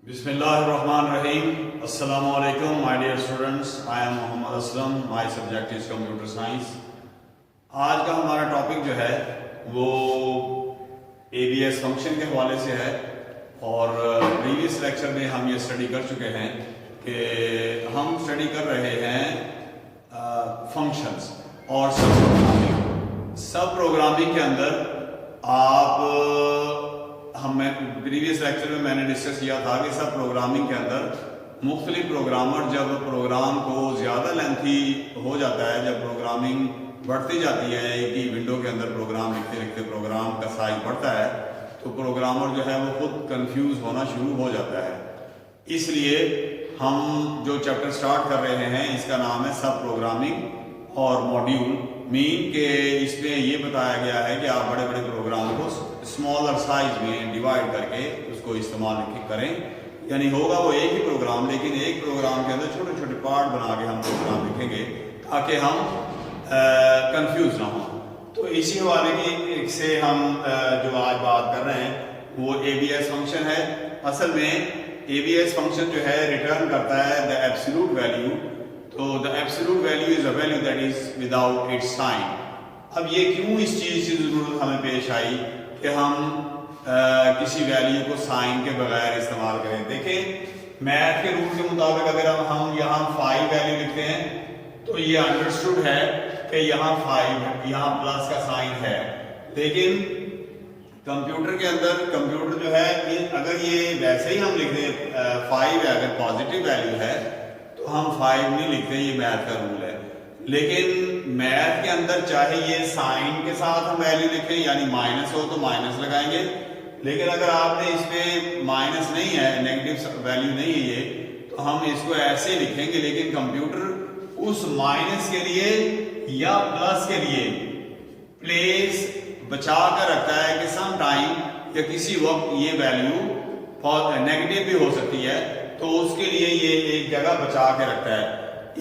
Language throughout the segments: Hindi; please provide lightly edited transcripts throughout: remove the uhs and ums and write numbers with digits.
Bismillahirrahmanirrahim. Assalamu alaikum, my dear students. I am Mohammad Aslam. My subject is computer science. आज का हमारा टॉपिक जो है वो ABS फंक्शन के हवाले से है और प्रीवियस लेक्चर में हम ये स्टडी कर चुके हैं कि हम स्टडी कर रहे हैं फंक्शंस और सब प्रोग्रामिंग के अंदर हमें प्रीवियस लेक्चर में मैंने डिस्कस किया था कि सब प्रोग्रामिंग के अंदर मुख्तलिफ प्रोग्रामर जब प्रोग्राम को ज़्यादा लेंथी हो जाता है, जब प्रोग्रामिंग बढ़ती जाती है, एक ही विंडो के अंदर प्रोग्राम लिखते लिखते प्रोग्राम का साइज बढ़ता है तो प्रोग्रामर जो है वो खुद कंफ्यूज होना शुरू हो जाता है। इसलिए हम जो चैप्टर स्टार्ट कर रहे हैं इसका नाम है सब प्रोग्रामिंग और मॉड्यूल मीन के। इसमें ये बताया गया है कि आप बड़े बड़े प्रोग्राम को स्मॉलर साइज में डिवाइड करके उसको इस्तेमाल करें, यानी होगा वो एक ही प्रोग्राम लेकिन एक प्रोग्राम के अंदर छोटे छोटे पार्ट बना के हम प्रोग्राम लिखेंगे ताकि हम कंफ्यूज ना हो। तो इसी हवाले की से हम जो आज बात कर रहे हैं वो ABS फंक्शन है। असल में ABS फंक्शन जो है रिटर्न करता है द एब्सोल्यूट वैल्यू। तो the absolute value is a value that is without its sign. अब ये क्यों इस चीज़ की ज़रूरत हमें पेश आई कि हम किसी वैल्यू को साइन के बगैर इस्तेमाल करें। देखें मैथ के रूल के मुताबिक अगर हम यहाँ 5 वैल्यू लिखते हैं तो ये अंडरस्टूड है कि यहाँ 5 यहाँ प्लस का साइन है, लेकिन कंप्यूटर के अंदर कंप्यूटर जो है अगर ये वैसे ही हम लिख दें 5 अगर पॉजिटिव वैल्यू है तो हम 5 नहीं लिखते, ये मैथ का रूल है। लेकिन मैथ के अंदर चाहे ये साइन के साथ हम वैल्यू लिखें यानी माइनस हो तो माइनस लगाएंगे, लेकिन अगर आपने इसमें माइनस नहीं है, नेगेटिव वैल्यू नहीं है ये, तो हम इसको ऐसे लिखेंगे। लेकिन कंप्यूटर उस माइनस के लिए या प्लस के लिए प्लेस बचा कर रखता है कि सम टाइम या किसी वक्त ये वैल्यू नेगेटिव भी हो सकती है, तो उसके लिए ये एक जगह बचा के रखता है,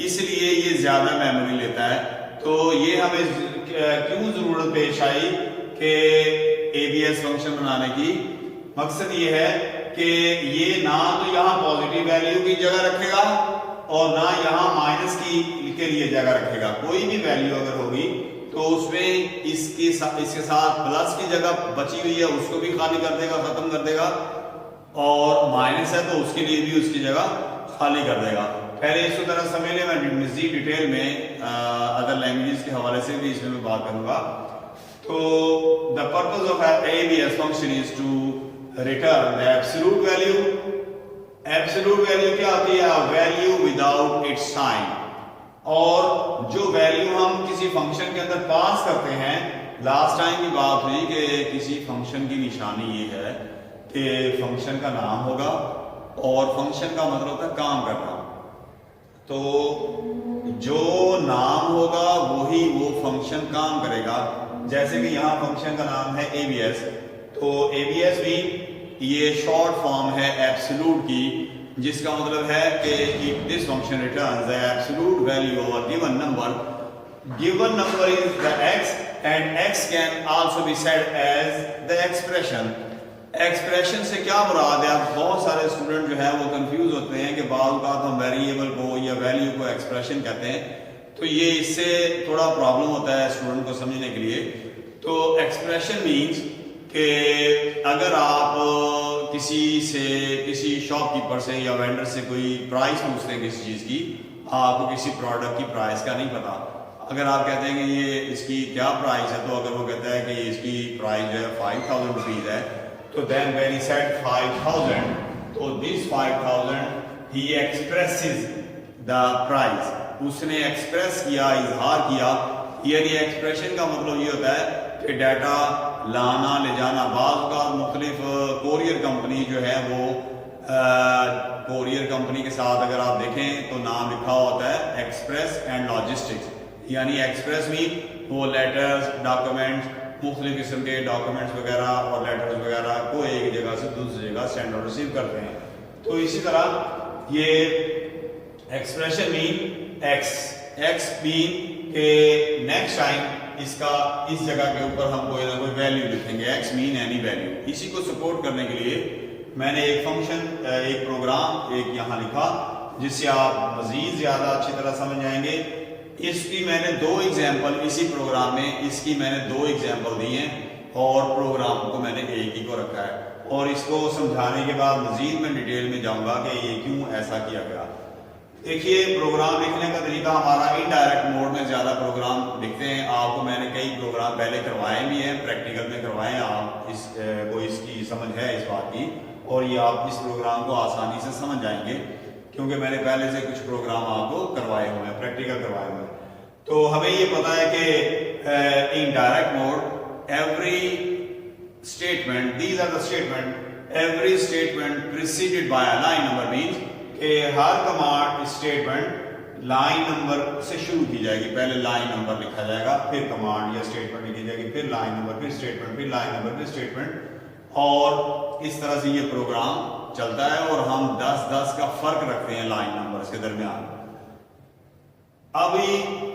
इसलिए ये ज्यादा मेमोरी लेता है। तो ये हमें क्यों जरूरत पेश आई कि ABS फंक्शन बनाने की? मकसद ये है कि ये ना तो यहाँ पॉजिटिव वैल्यू की जगह रखेगा और ना यहाँ माइनस की के लिए जगह रखेगा। कोई भी वैल्यू अगर होगी तो उसमें इसके साथ प्लस की जगह बची हुई है उसको भी खाली कर देगा, खत्म कर देगा, और माइनस है तो उसके लिए भी उसकी जगह खाली कर देगा। पहले इसको तरह समझ लें, मैं मज़ीद डिटेल में अदर लैंग्वेजेस के हवाले से भी इसमें मैं बात करूंगा। तो the purpose of ABS function is to return the absolute value. Absolute value क्या होती है? Value without its sign. और जो वैल्यू हम किसी फंक्शन के अंदर पास करते हैं, लास्ट टाइम की बात हुई कि किसी फंक्शन की निशानी ये है कि फंक्शन का नाम होगा और फंक्शन का मतलब होता है काम करना। तो जो नाम होगा वही वो फंक्शन काम करेगा। जैसे कि यहाँ फंक्शन का नाम है ABS, तो ABS भी ये शॉर्ट फॉर्म है एब्सोल्यूट की, जिसका मतलब है कि this function returns the absolute value of a given number. Given number is the x and x can also be said as the expression. Expression से क्या मुराद है? अब बहुत सारे स्टूडेंट जो है वो कंफ्यूज होते हैं कि बार बार हम वेरिएबल को या वैल्यू को एक्सप्रेशन कहते हैं, तो ये इससे थोड़ा प्रॉब्लम होता है स्टूडेंट को समझने के लिए। तो एक्सप्रेशन मीन्स कि अगर आप किसी शॉपकीपर से या वेंडर से कोई प्राइस पूछते हैं किसी चीज़ की, आपको किसी प्रोडक्ट की प्राइस का नहीं पता, अगर आप कहते हैं कि ये इसकी क्या प्राइस है, तो अगर वो कहता है कि इसकी प्राइस जो है 5000 रुपीज़ है, तो then when he said 5000, तो this 5000 he expresses the price, उसने एक्सप्रेस किया, इजहार किया। यानी एक्सप्रेशन का मतलब ये होता है कि डाटा लाना ले जाना। बाज़ का मुख्तलिफ कोरियर कंपनी जो है वो कोरियर कंपनी के साथ अगर आप देखें तो नाम लिखा होता है एक्सप्रेस एंड लॉजिस्टिक्स, यानी एक्सप्रेस भी वो लेटर्स, डॉक्यूमेंट्स, मुख्तलिफ किस्म के डॉक्यूमेंट्स वगैरह और लेटर्स वगैरह को एक जगह से दूसरी जगह सेंड और रिसीव करते हैं। तो इसी तरह ये एक्सप्रेशन मीन एक्स मीन के नेक्स्ट टाइम इसका इस जगह के ऊपर हम कोई ना कोई वैल्यू लिखेंगे, एक्स मीन एनी वैल्यू। इसी को सपोर्ट करने के लिए मैंने एक फंक्शन एक प्रोग्राम एक यहाँ लिखा जिससे आप मजीद ज़्यादा अच्छी तरह समझ जाएंगे। इसकी मैंने दो एग्जाम्पल इसी प्रोग्राम में इसकी मैंने दो एग्जाम्पल दी हैं और प्रोग्राम को मैंने एक ही को रखा है और इसको समझाने के बाद मजीद मैं डिटेल में जाऊंगा कि ये क्यों ऐसा किया गया। देखिए प्रोग्राम लिखने का तरीका हमारा इनडायरेक्ट मोड में ज़्यादा प्रोग्राम लिखते हैं। आपको मैंने कई प्रोग्राम पहले करवाए भी हैं, प्रैक्टिकल में करवाए हैं, आप को इसकी समझ है इस बात की और ये आप इस प्रोग्राम को आसानी से समझ जाएंगे क्योंकि मैंने पहले से कुछ प्रोग्राम आपको करवाए हुए हैं, प्रैक्टिकल करवाए हुए हैं। तो हमें ये पता है कि indirect mode every statement, these are the statement, every statement preceded by a line number means कि हर कमांड स्टेटमेंट लाइन नंबर से शुरू की जाएगी। पहले लाइन नंबर लिखा जाएगा, फिर कमांड या स्टेटमेंट लिखी जाएगी, फिर लाइन नंबर, फिर स्टेटमेंट, फिर लाइन नंबर, फिर स्टेटमेंट और इस तरह से ये प्रोग्राम चलता है और हम 10-10 का फर्क रखते हैं लाइन नंबर्स के दरमियान। अभी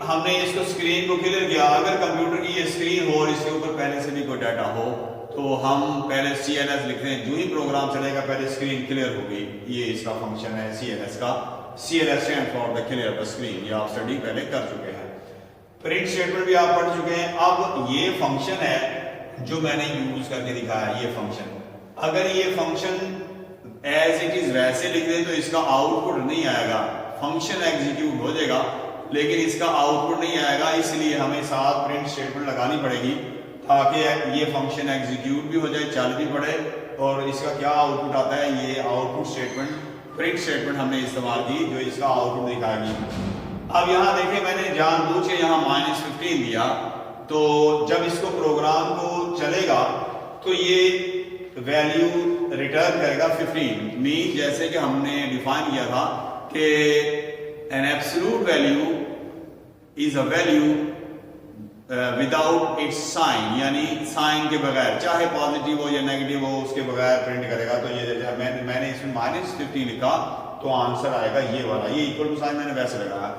हमने इसको स्क्रीन को क्लियर किया। अगर कंप्यूटर की ये स्क्रीन हो और इसके ऊपर पहले से भी कोई डाटा हो तो हम पहले CLS लिखते हैं। जो ही प्रोग्राम चलेगा पहले स्क्रीन क्लियर होगी। ये इसका फंक्शन है CLS का। CLS stand for the clear the screen. ये आप स्टडी पहले कर चुके हैं। प्रिंट स्टेटमेंट भी आप पढ़ चुके हैं। अब ये फंक्शन है जो मैंने यूज करके दिखाया। ये फंक्शन, अगर ये फंक्शन एज इट इज वैसे लिख दें तो इसका आउटपुट नहीं आएगा। फंक्शन एग्जीक्यूट हो जाएगा लेकिन इसका आउटपुट नहीं आएगा, इसलिए हमें साथ प्रिंट स्टेटमेंट लगानी पड़ेगी ताकि ये फंक्शन एग्जीक्यूट भी हो जाए, चल भी पड़े और इसका क्या आउटपुट आता है। ये आउटपुट स्टेटमेंट, प्रिंट स्टेटमेंट हमने इस्तेमाल की जो इसका आउटपुट दिखाएगी। अब यहाँ देखिए मैंने जानबूझ के यहाँ -15 दिया, तो जब इसको प्रोग्राम को चलेगा तो ये वैल्यू रिटर्न करेगा 15। मीन जैसे कि हमने डिफाइन किया था कि an absolute value is a value without its sign, यानी साइन के बगैर, चाहे पॉजिटिव हो या नेगेटिव हो उसके बगैर प्रिंट करेगा। तो ये मैंने इसमें -15 लिखा तो आंसर आएगा ये वाला। ये इक्वल टू साइन मैंने वैसे लगाया।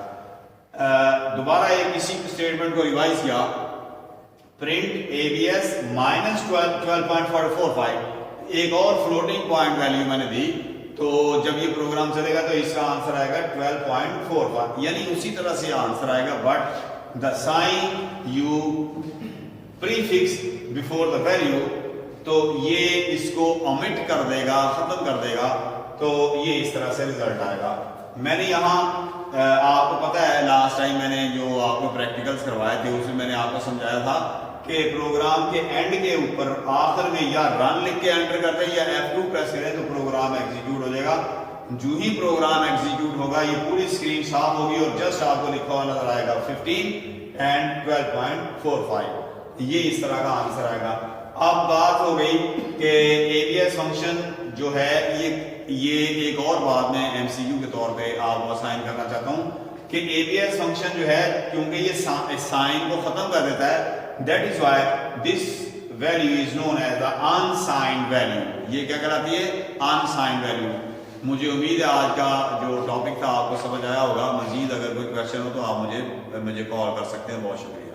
दोबारा एक इसी स्टेटमेंट को रिवाइज किया, प्रिंट ABS -12.45। एक और फ्लोटिंग पॉइंट वैल्यू मैंने दी, तो जब ये प्रोग्राम चलेगा तो इसका आंसर आएगा 12.45, यानी उसी तरह से आंसर आएगा but the sign you prefix before the value, तो ये इसको omit कर देगा, खत्म कर देगा, तो ये इस तरह से रिजल्ट आएगा। मैंने यहाँ आपको पता है लास्ट टाइम मैंने जो आपको प्रैक्टिकल्स करवाए थे उसमें मैंने आपको समझाया था कि प्रोग्राम के एंड के ऊपर आखिर में या रन लिख के एंटर करते हैं या F2 प्रेस करें तो प्रोग्राम एग्जीक्यूट हो जाएगा। जो ही प्रोग्राम एग्जीक्यूट होगा ये पूरी स्क्रीन साफ होगी और जस्ट आपको लिखा हुआ नजर आएगा 15 एंड 12.45। ये इस तरह का आंसर आएगा। अब बात हो गई कि ABS फंक्शन जो है ये एक और बात मैं MCQ के तौर पे आपको असाइन करना चाहता हूं कि ABS फंक्शन जो है क्योंकि ये साइन को खत्म कर देता है, that is why this value is known as the unsigned value. ये क्या कहलाती है? Unsigned value. मुझे उम्मीद है आज का जो टॉपिक था आपको समझ आया होगा। मजीद अगर कोई क्वेश्चन हो तो आप मुझे कॉल कर सकते हैं। बहुत शुक्रिया।